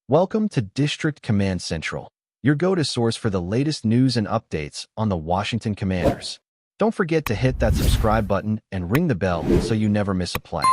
Welcome to District Command Central, your go-to source for the latest news and updates on the Washington Commanders. Don't forget to hit that subscribe button and ring the bell so you never miss a play.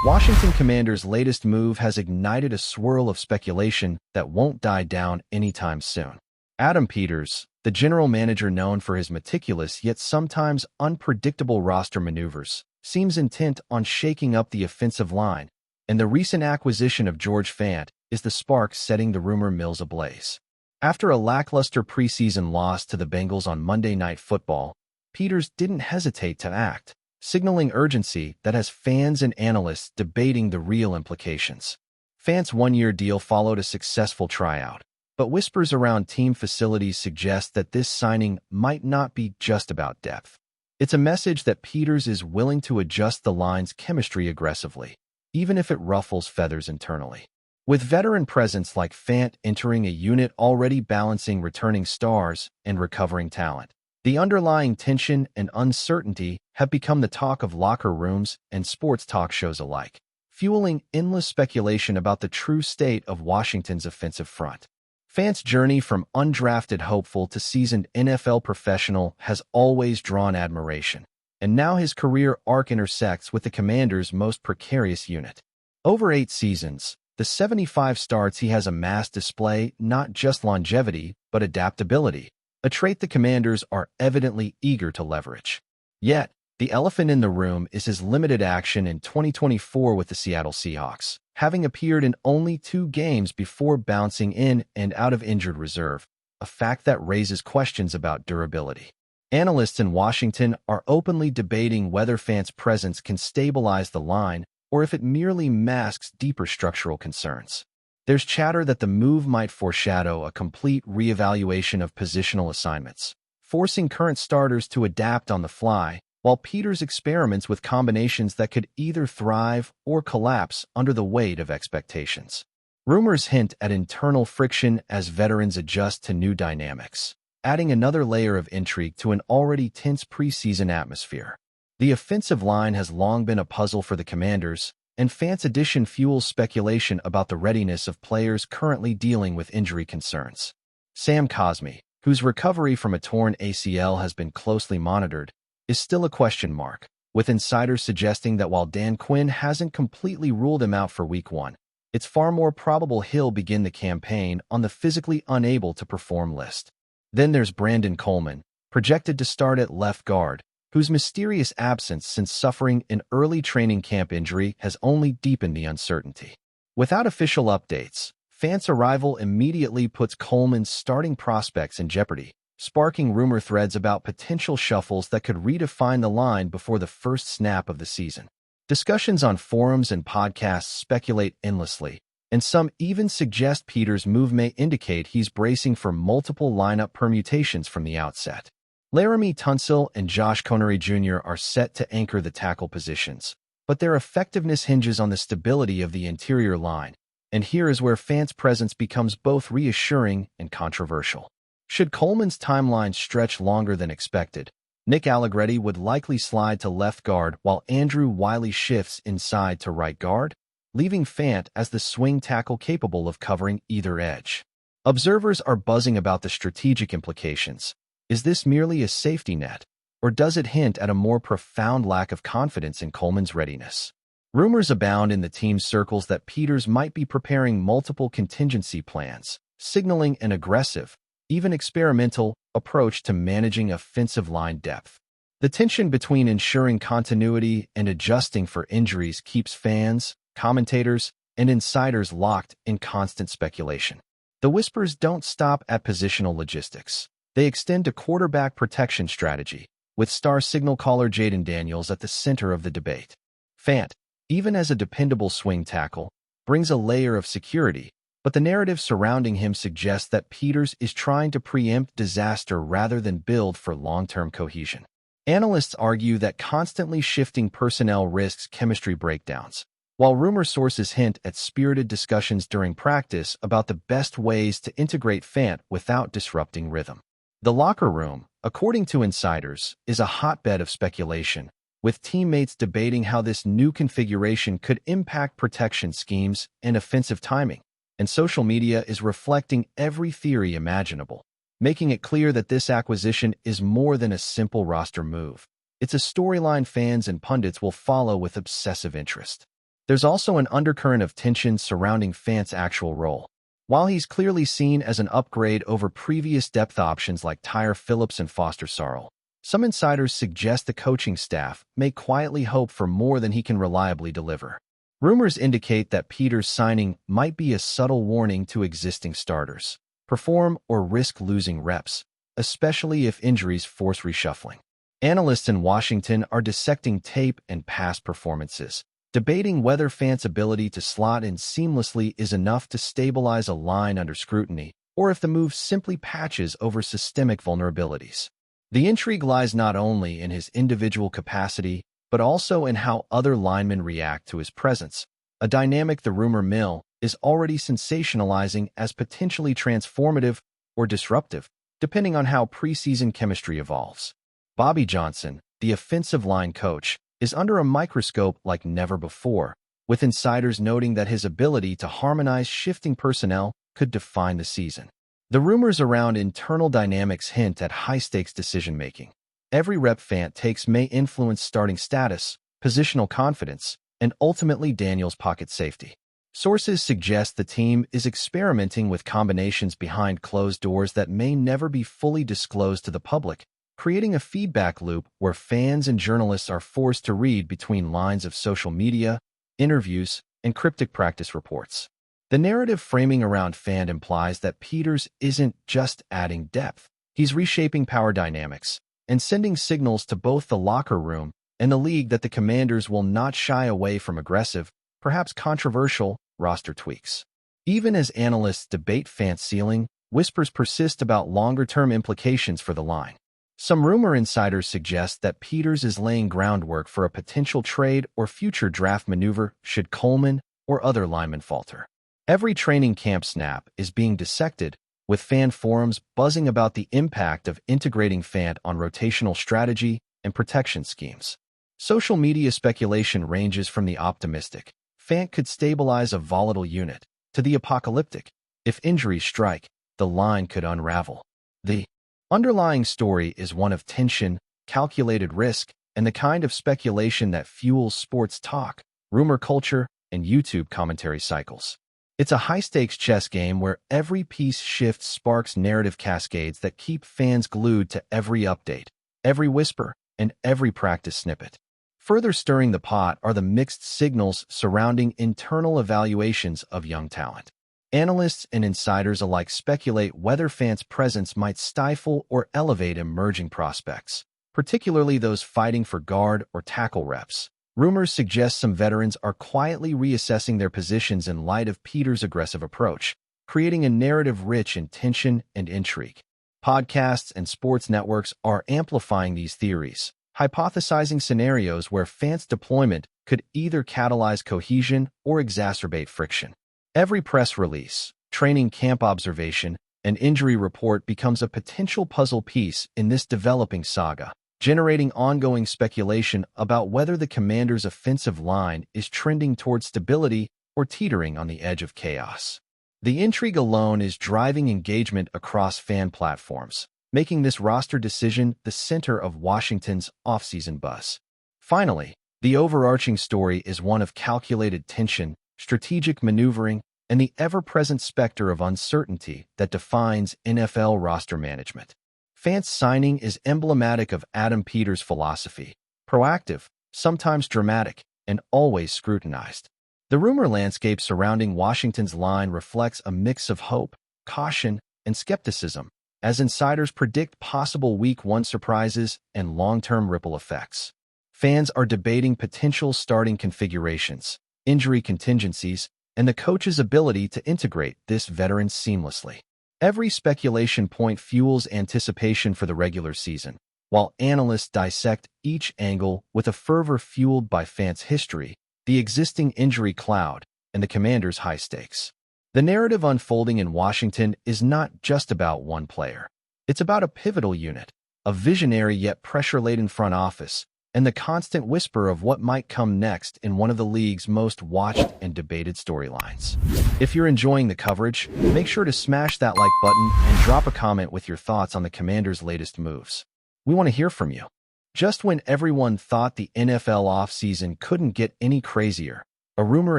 Washington Commanders' latest move has ignited a swirl of speculation that won't die down anytime soon. Adam Peters, the general manager known for his meticulous yet sometimes unpredictable roster maneuvers, seems intent on shaking up the offensive line, and the recent acquisition of George Fant is the spark setting the rumor mills ablaze. After a lackluster preseason loss to the Bengals on Monday Night Football, Peters didn't hesitate to act, signaling urgency that has fans and analysts debating the real implications. Fant's one-year deal followed a successful tryout, but whispers around team facilities suggest that this signing might not be just about depth. It's a message that Peters is willing to adjust the line's chemistry aggressively, even if it ruffles feathers internally. With veteran presence like Fant entering a unit already balancing returning stars and recovering talent, the underlying tension and uncertainty have become the talk of locker rooms and sports talk shows alike, fueling endless speculation about the true state of Washington's offensive front. Fant's journey from undrafted hopeful to seasoned NFL professional has always drawn admiration, and now his career arc intersects with the Commanders' most precarious unit. Over 8 seasons, the 75 starts he has amassed display not just longevity but adaptability, a trait the Commanders are evidently eager to leverage. Yet, the elephant in the room is his limited action in 2024 with the Seattle Seahawks, having appeared in only 2 games before bouncing in and out of injured reserve, a fact that raises questions about durability. Analysts in Washington are openly debating whether Fant's presence can stabilize the line or if it merely masks deeper structural concerns. There's chatter that the move might foreshadow a complete reevaluation of positional assignments, forcing current starters to adapt on the fly, while Peters experiments with combinations that could either thrive or collapse under the weight of expectations. Rumors hint at internal friction as veterans adjust to new dynamics, adding another layer of intrigue to an already tense preseason atmosphere. The offensive line has long been a puzzle for the Commanders, and Fant's addition fuels speculation about the readiness of players currently dealing with injury concerns. Sam Cosmi, whose recovery from a torn ACL has been closely monitored, is still a question mark, with insiders suggesting that while Dan Quinn hasn't completely ruled him out for Week 1, it's far more probable he'll begin the campaign on the physically unable to perform list. Then there's Brandon Coleman, projected to start at left guard, whose mysterious absence since suffering an early training camp injury has only deepened the uncertainty. Without official updates, Fant's arrival immediately puts Coleman's starting prospects in jeopardy, sparking rumor threads about potential shuffles that could redefine the line before the first snap of the season. Discussions on forums and podcasts speculate endlessly, and some even suggest Peters' move may indicate he's bracing for multiple lineup permutations from the outset. Laramie Tunsil and Josh Connery Jr. are set to anchor the tackle positions, but their effectiveness hinges on the stability of the interior line, and here is where Fant's presence becomes both reassuring and controversial. Should Coleman's timeline stretch longer than expected, Nick Allegretti would likely slide to left guard while Andrew Wiley shifts inside to right guard, leaving Fant as the swing tackle capable of covering either edge. Observers are buzzing about the strategic implications. Is this merely a safety net, or does it hint at a more profound lack of confidence in Coleman's readiness? Rumors abound in the team's circles that Peters might be preparing multiple contingency plans, signaling an aggressive, even experimental, approach to managing offensive line depth. The tension between ensuring continuity and adjusting for injuries keeps fans, commentators, and insiders locked in constant speculation. The whispers don't stop at positional logistics. They extend to quarterback protection strategy, with star signal caller Jaden Daniels at the center of the debate. Fant, even as a dependable swing tackle, brings a layer of security, but the narrative surrounding him suggests that Peters is trying to preempt disaster rather than build for long-term cohesion. Analysts argue that constantly shifting personnel risks chemistry breakdowns, while rumor sources hint at spirited discussions during practice about the best ways to integrate Fant without disrupting rhythm. The locker room, according to insiders, is a hotbed of speculation, with teammates debating how this new configuration could impact protection schemes and offensive timing. and social media is reflecting every theory imaginable, making it clear that this acquisition is more than a simple roster move. It's a storyline fans and pundits will follow with obsessive interest. There's also an undercurrent of tension surrounding Fant's actual role. While he's clearly seen as an upgrade over previous depth options like Tyre Phillips and Foster Sarl, some insiders suggest the coaching staff may quietly hope for more than he can reliably deliver. Rumors indicate that Peters' signing might be a subtle warning to existing starters. Perform or risk losing reps, especially if injuries force reshuffling. Analysts in Washington are dissecting tape and past performances, debating whether Fant's ability to slot in seamlessly is enough to stabilize a line under scrutiny, or if the move simply patches over systemic vulnerabilities. The intrigue lies not only in his individual capacity, but also in how other linemen react to his presence, a dynamic the rumor mill is already sensationalizing as potentially transformative or disruptive, depending on how preseason chemistry evolves. Bobby Johnson, the offensive line coach, is under a microscope like never before, with insiders noting that his ability to harmonize shifting personnel could define the season. The rumors around internal dynamics hint at high-stakes decision-making. Every rep Fant takes may influence starting status, positional confidence, and ultimately Daniel's pocket safety. Sources suggest the team is experimenting with combinations behind closed doors that may never be fully disclosed to the public, creating a feedback loop where fans and journalists are forced to read between lines of social media, interviews, and cryptic practice reports. The narrative framing around Fant implies that Peters isn't just adding depth. He's reshaping power dynamics and sending signals to both the locker room and the league that the Commanders will not shy away from aggressive, perhaps controversial, roster tweaks. Even as analysts debate Fant's ceiling, whispers persist about longer-term implications for the line. Some rumor insiders suggest that Peters is laying groundwork for a potential trade or future draft maneuver should Coleman or other linemen falter. Every training camp snap is being dissected, with fan forums buzzing about the impact of integrating Fant on rotational strategy and protection schemes. Social media speculation ranges from the optimistic, Fant could stabilize a volatile unit, to the apocalyptic, if injuries strike, the line could unravel. The underlying story is one of tension, calculated risk, and the kind of speculation that fuels sports talk, rumor culture, and YouTube commentary cycles. It's a high-stakes chess game where every piece shifts sparks narrative cascades that keep fans glued to every update, every whisper, and every practice snippet. Further stirring the pot are the mixed signals surrounding internal evaluations of young talent. Analysts and insiders alike speculate whether Fant's presence might stifle or elevate emerging prospects, particularly those fighting for guard or tackle reps. Rumors suggest some veterans are quietly reassessing their positions in light of Peters' aggressive approach, creating a narrative rich in tension and intrigue. Podcasts and sports networks are amplifying these theories, hypothesizing scenarios where Fant's deployment could either catalyze cohesion or exacerbate friction. Every press release, training camp observation, and injury report becomes a potential puzzle piece in this developing saga, generating ongoing speculation about whether the Commanders' offensive line is trending toward stability or teetering on the edge of chaos. The intrigue alone is driving engagement across fan platforms, making this roster decision the center of Washington's offseason buzz. Finally, the overarching story is one of calculated tension, strategic maneuvering, and the ever-present specter of uncertainty that defines NFL roster management. Fant's signing is emblematic of Adam Peters' philosophy: proactive, sometimes dramatic, and always scrutinized. The rumor landscape surrounding Washington's line reflects a mix of hope, caution, and skepticism, as insiders predict possible Week 1 surprises and long-term ripple effects. Fans are debating potential starting configurations, injury contingencies, and the coach's ability to integrate this veteran seamlessly. Every speculation point fuels anticipation for the regular season, while analysts dissect each angle with a fervor fueled by Fant's history, the existing injury cloud, and the Commanders' high stakes. The narrative unfolding in Washington is not just about one player. It's about a pivotal unit, a visionary yet pressure-laden front office, and the constant whisper of what might come next in one of the league's most watched and debated storylines. If you're enjoying the coverage, make sure to smash that like button and drop a comment with your thoughts on the Commanders' latest moves. We want to hear from you. Just when everyone thought the NFL offseason couldn't get any crazier, a rumor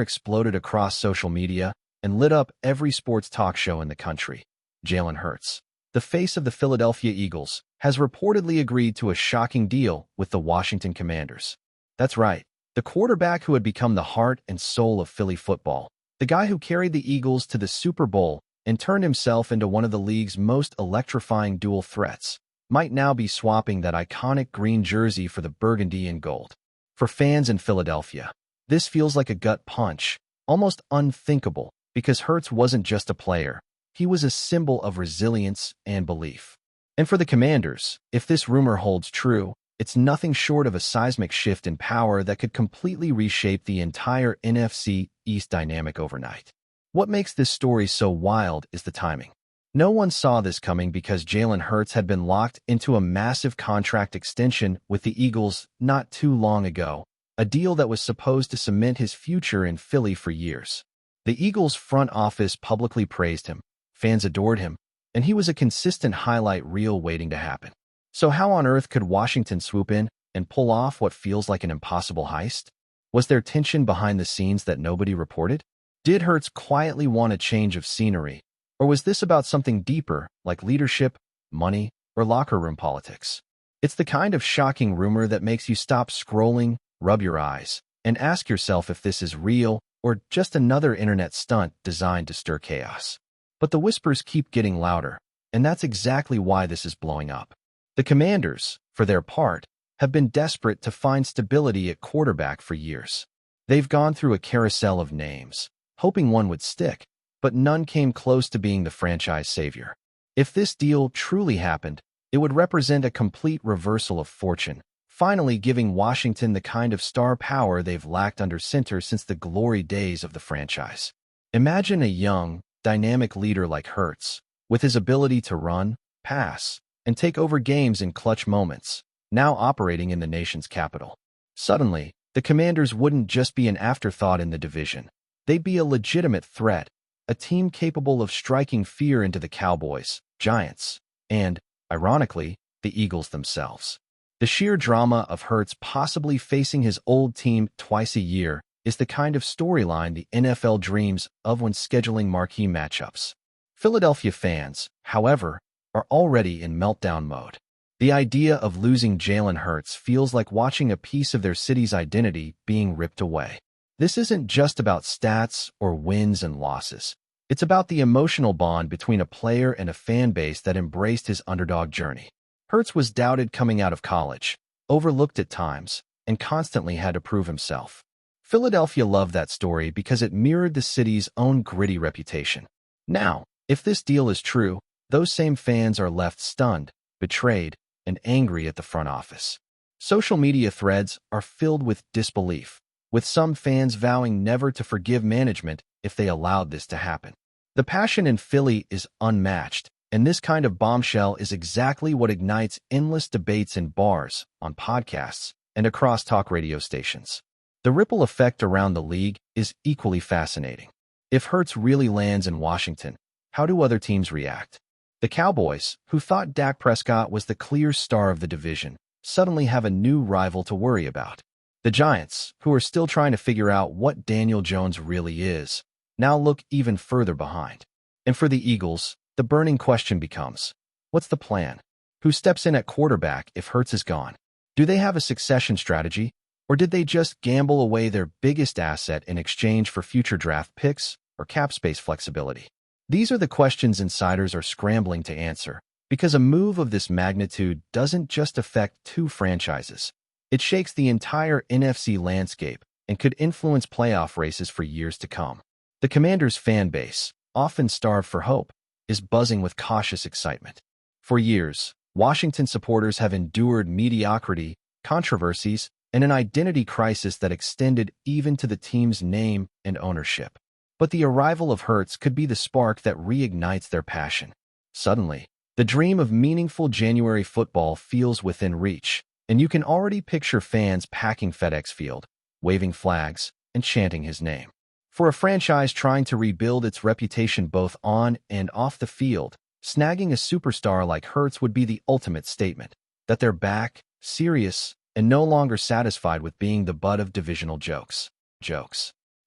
exploded across social media and lit up every sports talk show in the country. Jalen Hurts, the face of the Philadelphia Eagles, has reportedly agreed to a shocking deal with the Washington Commanders. That's right, the quarterback who had become the heart and soul of Philly football, the guy who carried the Eagles to the Super Bowl and turned himself into one of the league's most electrifying dual threats, might now be swapping that iconic green jersey for the burgundy and gold. For fans in Philadelphia, this feels like a gut punch, almost unthinkable, because Hurts wasn't just a player. He was a symbol of resilience and belief. And for the Commanders, if this rumor holds true, it's nothing short of a seismic shift in power that could completely reshape the entire NFC East dynamic overnight. What makes this story so wild is the timing. No one saw this coming because Jalen Hurts had been locked into a massive contract extension with the Eagles not too long ago, a deal that was supposed to cement his future in Philly for years. The Eagles' front office publicly praised him, fans adored him, and he was a consistent highlight reel waiting to happen. So how on earth could Washington swoop in and pull off what feels like an impossible heist? Was there tension behind the scenes that nobody reported? Did Hurts quietly want a change of scenery? Or was this about something deeper, like leadership, money, or locker room politics? It's the kind of shocking rumor that makes you stop scrolling, rub your eyes, and ask yourself if this is real or just another internet stunt designed to stir chaos. But the whispers keep getting louder, and that's exactly why this is blowing up. The Commanders, for their part, have been desperate to find stability at quarterback for years. They've gone through a carousel of names, hoping one would stick, but none came close to being the franchise savior. If this deal truly happened, it would represent a complete reversal of fortune, finally giving Washington the kind of star power they've lacked under center since the glory days of the franchise. Imagine a young, dynamic leader like Hurts, with his ability to run, pass, and take over games in clutch moments, now operating in the nation's capital. Suddenly, the Commanders wouldn't just be an afterthought in the division. They'd be a legitimate threat, a team capable of striking fear into the Cowboys, Giants, and, ironically, the Eagles themselves. The sheer drama of Hurts possibly facing his old team twice a year is the kind of storyline the NFL dreams of when scheduling marquee matchups. Philadelphia fans, however, are already in meltdown mode. The idea of losing Jalen Hurts feels like watching a piece of their city's identity being ripped away. This isn't just about stats or wins and losses. It's about the emotional bond between a player and a fan base that embraced his underdog journey. Hurts was doubted coming out of college, overlooked at times, and constantly had to prove himself. Philadelphia loved that story because it mirrored the city's own gritty reputation. Now, if this deal is true, those same fans are left stunned, betrayed, and angry at the front office. Social media threads are filled with disbelief, with some fans vowing never to forgive management if they allowed this to happen. The passion in Philly is unmatched, and this kind of bombshell is exactly what ignites endless debates in bars, on podcasts, and across talk radio stations. The ripple effect around the league is equally fascinating. If Hurts really lands in Washington, how do other teams react? The Cowboys, who thought Dak Prescott was the clear star of the division, suddenly have a new rival to worry about. The Giants, who are still trying to figure out what Daniel Jones really is, now look even further behind. And for the Eagles, the burning question becomes, what's the plan? Who steps in at quarterback if Hurts is gone? Do they have a succession strategy, or did they just gamble away their biggest asset in exchange for future draft picks or cap space flexibility? These are the questions insiders are scrambling to answer, because a move of this magnitude doesn't just affect two franchises. It shakes the entire NFC landscape and could influence playoff races for years to come. The Commanders' fan base, often starved for hope, is buzzing with cautious excitement. For years, Washington supporters have endured mediocrity, controversies, and an identity crisis that extended even to the team's name and ownership. But the arrival of Hurts could be the spark that reignites their passion. Suddenly, the dream of meaningful January football feels within reach, and you can already picture fans packing FedEx Field, waving flags, and chanting his name. For a franchise trying to rebuild its reputation both on and off the field, snagging a superstar like Hurts would be the ultimate statement that they're back, serious, and no longer satisfied with being the butt of divisional jokes.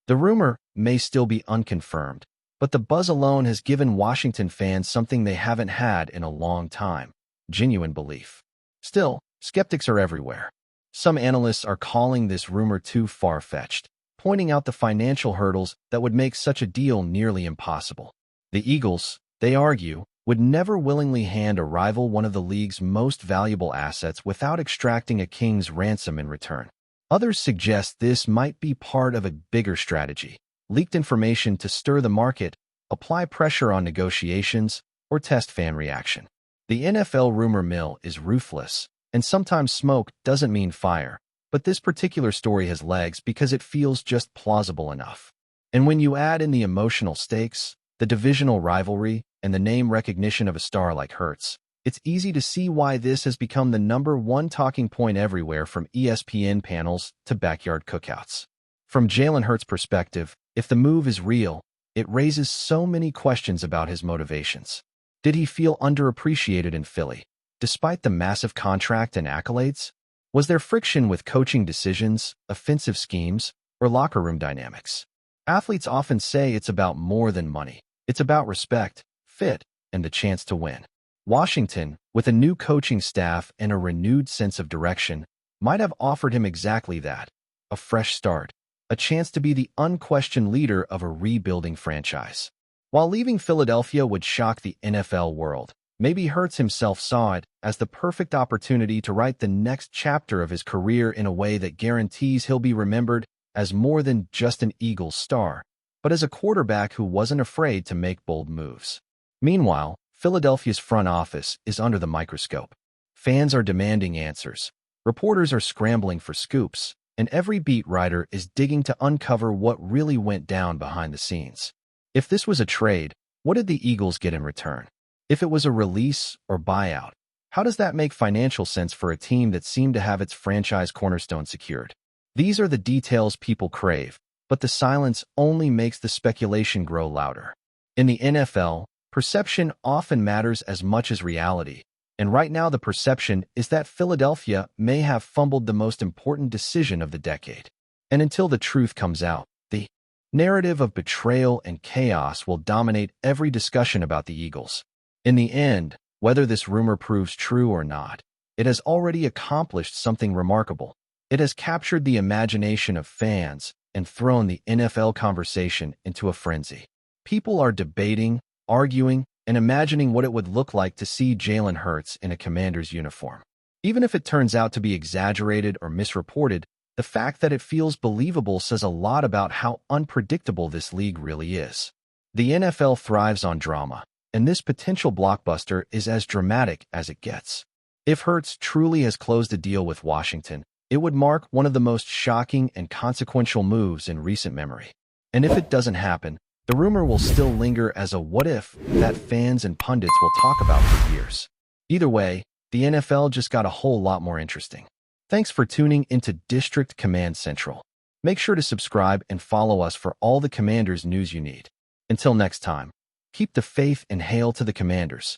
The rumor may still be unconfirmed, but the buzz alone has given Washington fans something they haven't had in a long time: genuine belief. Still, skeptics are everywhere. Some analysts are calling this rumor too far-fetched, pointing out the financial hurdles that would make such a deal nearly impossible. The Eagles, they argue, would never willingly hand a rival one of the league's most valuable assets without extracting a king's ransom in return. Others suggest this might be part of a bigger strategy: leaked information to stir the market, apply pressure on negotiations, or test fan reaction. The NFL rumor mill is ruthless, and sometimes smoke doesn't mean fire, but this particular story has legs because it feels just plausible enough. And when you add in the emotional stakes, the divisional rivalry, and the name recognition of a star like Hurts, it's easy to see why this has become the #1 talking point everywhere, from ESPN panels to backyard cookouts. From Jalen Hurts' perspective, if the move is real, it raises so many questions about his motivations. Did he feel underappreciated in Philly, despite the massive contract and accolades? Was there friction with coaching decisions, offensive schemes, or locker room dynamics? Athletes often say it's about more than money. It's about respect, fit, and the chance to win. Washington, with a new coaching staff and a renewed sense of direction, might have offered him exactly that: a fresh start, a chance to be the unquestioned leader of a rebuilding franchise. While leaving Philadelphia would shock the NFL world, maybe Hurts himself saw it as the perfect opportunity to write the next chapter of his career in a way that guarantees he'll be remembered as more than just an Eagles star, but as a quarterback who wasn't afraid to make bold moves. Meanwhile, Philadelphia's front office is under the microscope. Fans are demanding answers, reporters are scrambling for scoops, and every beat writer is digging to uncover what really went down behind the scenes. If this was a trade, what did the Eagles get in return? If it was a release or buyout, how does that make financial sense for a team that seemed to have its franchise cornerstone secured? These are the details people crave, but the silence only makes the speculation grow louder. In the NFL, perception often matters as much as reality, and right now the perception is that Philadelphia may have fumbled the most important decision of the decade. And until the truth comes out, the narrative of betrayal and chaos will dominate every discussion about the Eagles. In the end, whether this rumor proves true or not, it has already accomplished something remarkable. It has captured the imagination of fans and thrown the NFL conversation into a frenzy. People are debating, arguing, and imagining what it would look like to see Jalen Hurts in a Commander's uniform. Even if it turns out to be exaggerated or misreported, the fact that it feels believable says a lot about how unpredictable this league really is. The NFL thrives on drama, and this potential blockbuster is as dramatic as it gets. If Hurts truly has closed a deal with Washington, it would mark one of the most shocking and consequential moves in recent memory. And if it doesn't happen, the rumor will still linger as a what-if that fans and pundits will talk about for years. Either way, the NFL just got a whole lot more interesting. Thanks for tuning into District Command Central. Make sure to subscribe and follow us for all the Commanders news you need. Until next time, keep the faith and hail to the Commanders.